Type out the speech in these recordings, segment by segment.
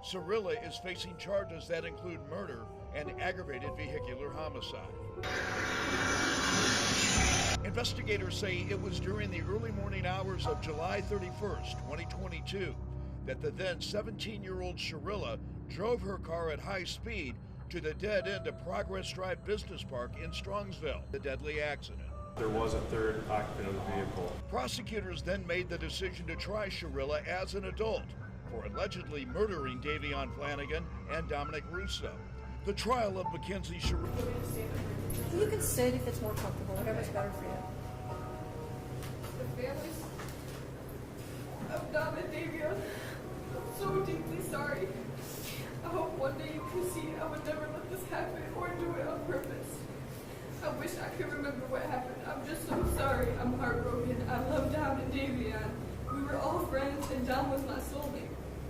Shirilla is facing charges that include murder and aggravated vehicular homicide. Investigators say it was during the early morning hours of July 31st, 2022, that the then 17-year-old Shirilla drove her car at high speed to the dead end of Progress Drive Business Park in Strongsville, the deadly accident. There was a third occupant of the vehicle. Prosecutors then made the decision to try Shirilla as an adult for allegedly murdering Davion Flanagan and Dominic Russo. The trial of Mackenzie Shirilla. You can sit if it's more comfortable, whatever's better for you. The families of Dom and Davion, I'm so deeply sorry. I hope one day you can see I would never let this happen or do it on purpose. I wish I could remember what happened. I'm just so sorry. I'm heartbroken. I love Dom and Davion. We were all friends and Dom was my soulmate.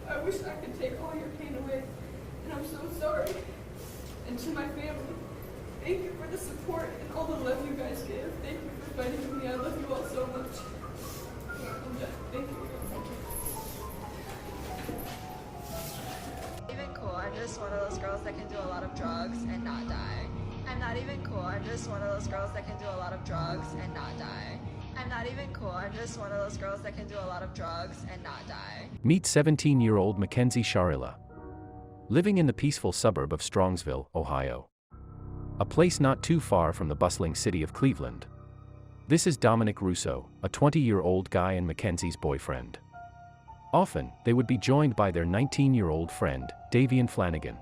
I wish I could take all your pain away, and I'm so sorry. And to my family, thank you for the support and all the love you guys give. Thank you for fighting with me. I love you all so much. I'm done. Thank you. Even cool. I'm just one of those girls that can do a lot of drugs and not die. I'm not even cool. I'm just one of those girls that can do a lot of drugs and not die. I'm not even cool. I'm just one of those girls that can do a lot of drugs and not die. Meet 17-year-old Mackenzie Shirilla, living in the peaceful suburb of Strongsville, Ohio, a place not too far from the bustling city of Cleveland. This is Dominic Russo, a 20-year-old guy and Mackenzie's boyfriend. Often, they would be joined by their 19-year-old friend, Davion Flanagan.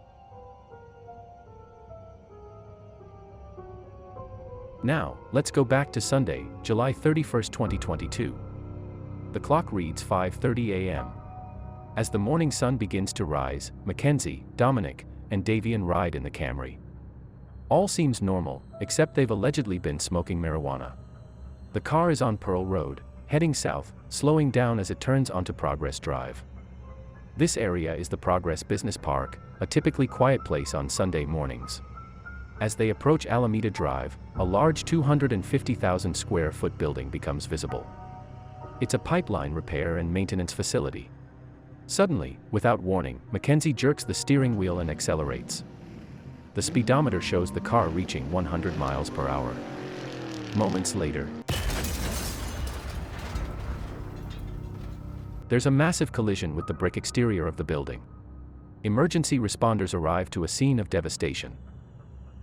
Now, let's go back to Sunday, July 31st, 2022. The clock reads 5:30 a.m. As the morning sun begins to rise, Mackenzie, Dominic, and Davion ride in the Camry. All seems normal, except they've allegedly been smoking marijuana. The car is on Pearl Road, heading south, slowing down as it turns onto Progress Drive. This area is the Progress Business Park, a typically quiet place on Sunday mornings. As they approach Alameda Drive, a large 250,000 square foot building becomes visible. It's a pipeline repair and maintenance facility. Suddenly, without warning, Mackenzie jerks the steering wheel and accelerates. The speedometer shows the car reaching 100 miles per hour. Moments later, there's a massive collision with the brick exterior of the building. Emergency responders arrive to a scene of devastation.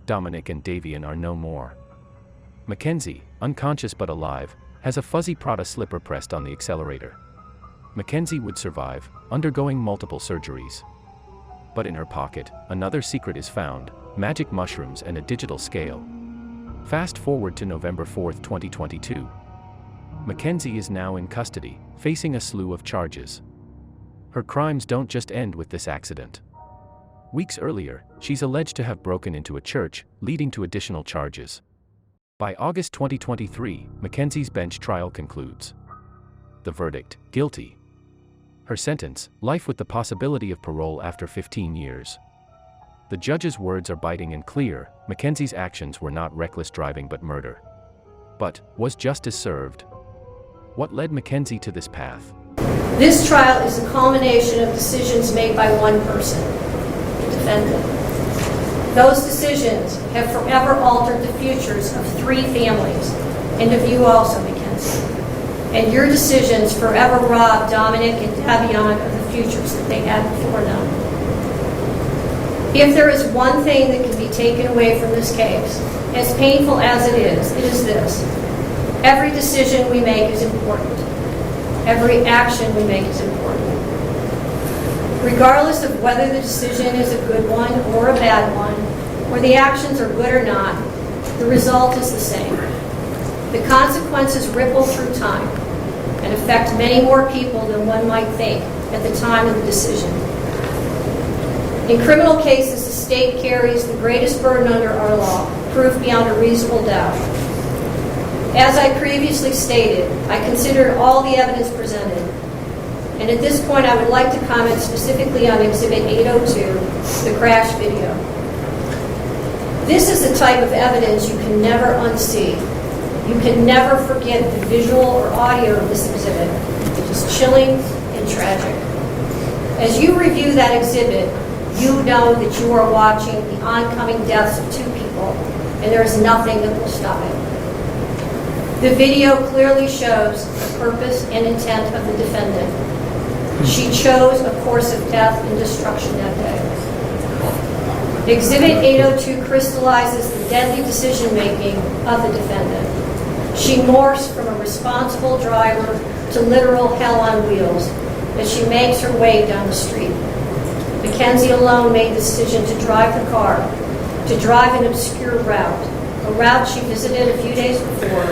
Dominic and Davion are no more. Mackenzie, unconscious but alive, has a fuzzy Prada slipper pressed on the accelerator. Mackenzie would survive, undergoing multiple surgeries. But in her pocket, another secret is found: magic mushrooms and a digital scale. Fast forward to November 4th, 2022. Mackenzie is now in custody, facing a slew of charges. Her crimes don't just end with this accident. Weeks earlier, she's alleged to have broken into a church, leading to additional charges. By August 2023, Mackenzie's bench trial concludes. The verdict: guilty. Her sentence: life with the possibility of parole after 15 years. The judge's words are biting and clear: Mackenzie's actions were not reckless driving but murder. But, was justice served? What led Mackenzie to this path? This trial is a culmination of decisions made by one person, the defendant. Those decisions have forever altered the futures of 3 families, and of you also, Mackenzie. And your decisions forever robbed Dominic and Davion of the futures that they had before them. If there is one thing that can be taken away from this case, as painful as it is this: every decision we make is important. Every action we make is important. Regardless of whether the decision is a good one or a bad one, or the actions are good or not, the result is the same. The consequences ripple through time and affect many more people than one might think at the time of the decision. In criminal cases, the state carries the greatest burden under our law, proof beyond a reasonable doubt. As I previously stated, I considered all the evidence presented, and at this point I would like to comment specifically on Exhibit 802, the crash video. This is the type of evidence you can never unsee. You can never forget the visual or audio of this exhibit. It is chilling and tragic. As you review that exhibit, you know that you are watching the oncoming deaths of 2 people, and there is nothing that will stop it. The video clearly shows the purpose and intent of the defendant. She chose a course of death and destruction that day. Exhibit 802 crystallizes the deadly decision-making of the defendant. She morphs from a responsible driver to literal hell on wheels as she makes her way down the street. Mackenzie alone made the decision to drive the car, to drive an obscure route, a route she visited a few days before,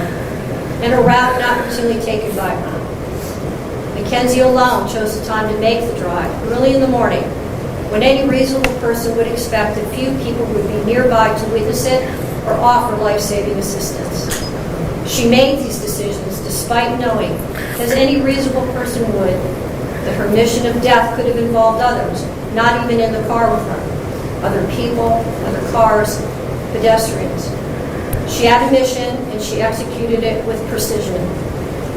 and a route not routinely taken by her. Mackenzie alone chose the time to make the drive, early in the morning, when any reasonable person would expect that few people would be nearby to witness it or offer life-saving assistance. She made these decisions despite knowing, as any reasonable person would, that her mission of death could have involved others, not even in the car with her, other people, other cars, pedestrians. She had a mission, and she executed it with precision.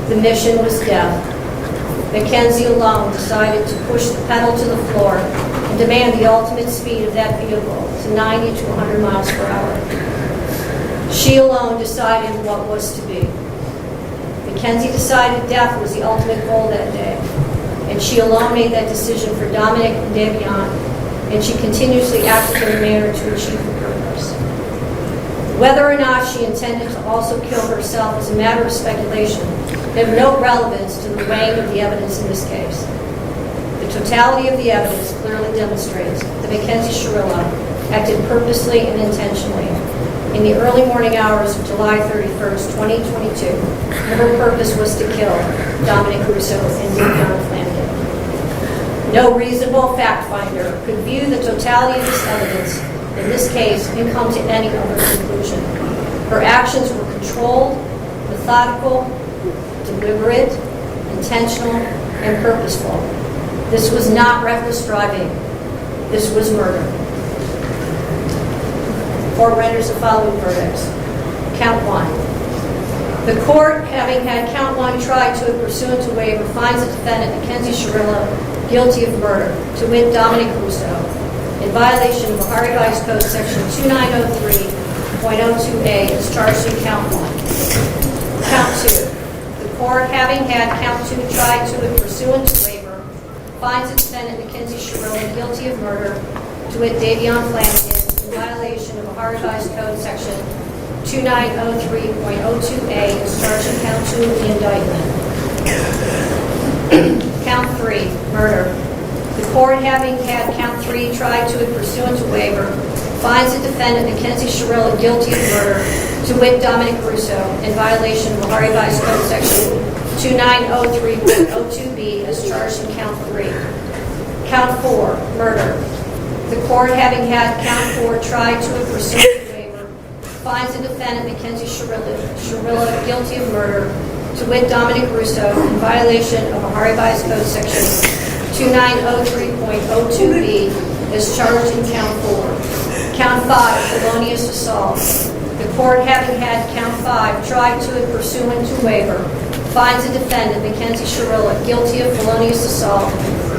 The mission was death. Mackenzie alone decided to push the pedal to the floor and demand the ultimate speed of that vehicle to 90 to 100 miles per hour. She alone decided what was to be. Mackenzie decided death was the ultimate goal that day, and she alone made that decision for Dominic and Davion, and she continuously acted in a manner to achieve her purpose. Whether or not she intended to also kill herself is a matter of speculation. They have no relevance to the weighing of the evidence in this case. The totality of the evidence clearly demonstrates that Mackenzie Shirilla acted purposely and intentionally in the early morning hours of July 31st, 2022, and her purpose was to kill Dominic Russo and Davion Flanagan. No reasonable fact finder could view the totality of this evidence in this case and come to any other conclusion. Her actions were controlled, methodical, deliberate, intentional, and purposeful. This was not reckless driving. This was murder. Court renders the following verdicts. Count 1. The court, having had count 1 tried to it pursuant to waiver, finds the defendant, Mackenzie Shirilla, guilty of murder, to wit Dominic Russo, in violation of Ohio Revised Code Section 2903.02a as charged in count 1. Count 2. The court, having had count 2 tried to it pursuant to waiver, finds the defendant, Mackenzie Shirilla, guilty of murder, to wit Davion Flanagan, in violation of Ohio Revised Code Section 2903.02a as charged in count 2 of the indictment. Count 3, murder. The court, having had count 3 tried to it pursuant to waiver, finds the defendant, Mackenzie Shirilla, guilty of murder, to wit Dominic Russo, in violation of Ohio Revised Code Section 2903.02b as charged in count 3. Count 4, murder. The court, having had count 4 tried to it pursuant to waiver, finds the defendant, Mackenzie Shirilla, guilty of murder, to wit Dominic Russo, in violation of Ohio Revised Code Section 2903.02b as charged in count 4. Count 5, felonious assault. The court, having had count 5 tried to it pursuant to waiver, finds the defendant, Mackenzie Shirilla, guilty of felonious assault,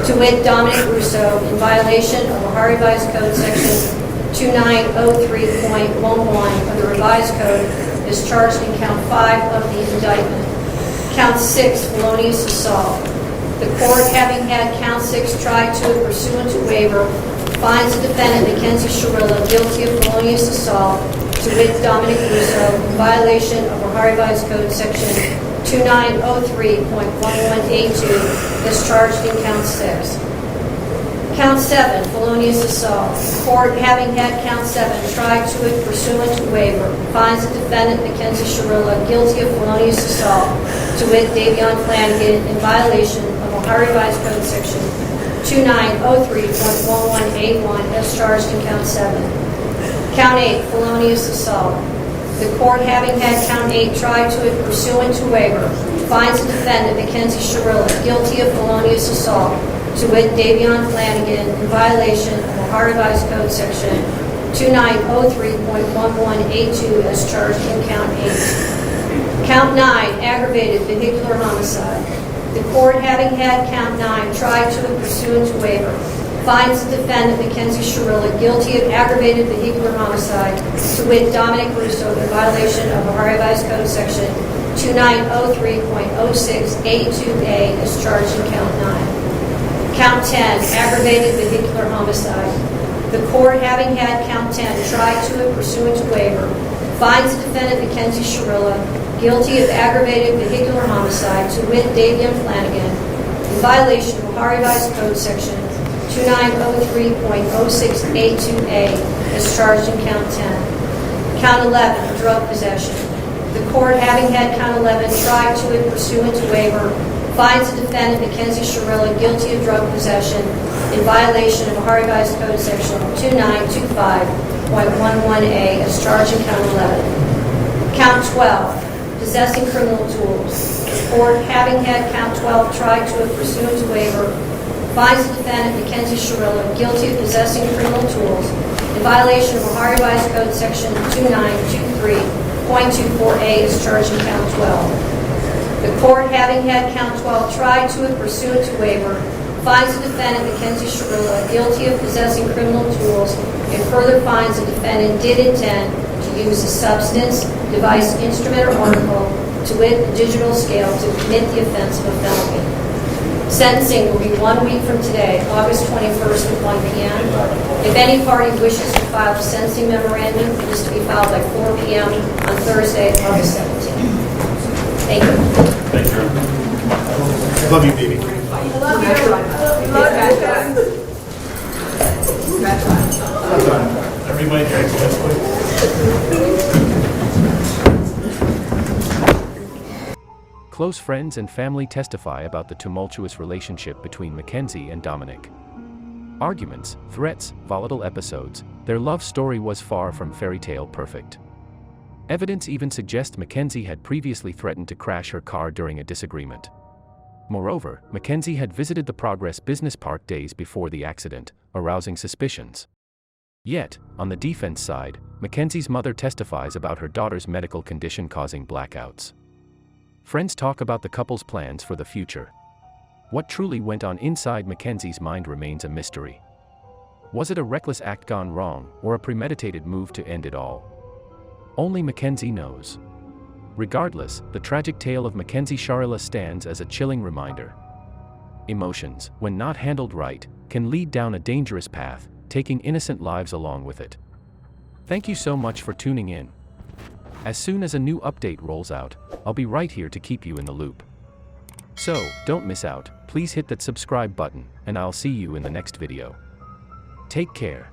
to wit Dominic Russo, in violation of Ohio Revised Code Section 2903.11 of the Revised Code as charged in count 5 of the indictment. Count 6, felonious assault. The court, having had count 6 tried to it pursuant to waiver, finds the defendant, Mackenzie Shirilla, guilty of felonious assault, to wit Dominic Russo, in violation of Ohio Revised Code Section 2903.11a2 as charged in count 6. Count 7, felonious assault. The court, having had count 7 tried to it pursuant to waiver, finds the defendant, Mackenzie Shirilla, guilty of felonious assault, to wit Davion Flanagan, in violation of Ohio Revised Code Section 2903.11a1 as charged in count 7. Count 8, felonious assault. The court, having had count 8 tried to it pursuant to waiver, finds the defendant, Mackenzie Shirilla, guilty of felonious assault, to wit Davion Flanagan, in violation of Ohio Revised Code Section 2903.11a2 as charged in count 8. Count 9, aggravated vehicular homicide. The court, having had count 9 tried to and pursuant to waiver, finds the defendant, Mackenzie Shirilla, guilty of aggravated vehicular homicide, to wit, Dominic Russo, in violation of Ohio Revised Code Section 2903.06A2A, as charged in count 9. Count 10, aggravated vehicular homicide. The court, having had count 10 tried to and pursuant to waiver, finds the defendant, Mackenzie Shirilla, guilty of aggravated vehicular homicide, to wit, Davian Flanagan, in violation of Ohio Revised Code Section 2903.06A2A, as charged in count 10. Count 11, drug possession. The court, having had count 11 tried to and pursuant to waiver, finds the defendant, Mackenzie Shirilla, guilty of drug possession in violation of Ohio Revised Code Section 2925.11A, as charged in count 11. Count 12, possessing criminal tools. The court, having had count 12 tried to and pursuant to waiver, finds the defendant, Mackenzie Shirilla, guilty of possessing criminal tools in violation of Ohio Revised Code Section 2923.24A, as charged in count 12. The court, having had count 12 tried to and pursuant to waiver, finds the defendant, Mackenzie Shirilla, guilty of possessing criminal tools, and further finds the defendant did intend to use a substance, device, instrument, or article, to wit, a digital scale, to commit the offense of a felony. Sentencing will be 1 week from today, August 21st at 1 p.m. If any party wishes to file a sentencing memorandum, it is to be filed by 4 p.m. on Thursday, August 17th. Thank you. Thank you. Love you, baby. Love you. Love you. Everybody drinks this quick. Close friends and family testify about the tumultuous relationship between Mackenzie and Dominic. Arguments, threats, volatile episodes, their love story was far from fairy tale perfect. Evidence even suggests Mackenzie had previously threatened to crash her car during a disagreement. Moreover, Mackenzie had visited the Progress Business Park days before the accident, arousing suspicions. Yet, on the defense side, Mackenzie's mother testifies about her daughter's medical condition causing blackouts. Friends talk about the couple's plans for the future. What truly went on inside Mackenzie's mind remains a mystery. Was it a reckless act gone wrong, or a premeditated move to end it all? Only Mackenzie knows. Regardless, the tragic tale of Mackenzie Shirilla stands as a chilling reminder. Emotions, when not handled right, can lead down a dangerous path, taking innocent lives along with it. Thank you so much for tuning in. As soon as a new update rolls out, I'll be right here to keep you in the loop. So, don't miss out, please hit that subscribe button, and I'll see you in the next video. Take care.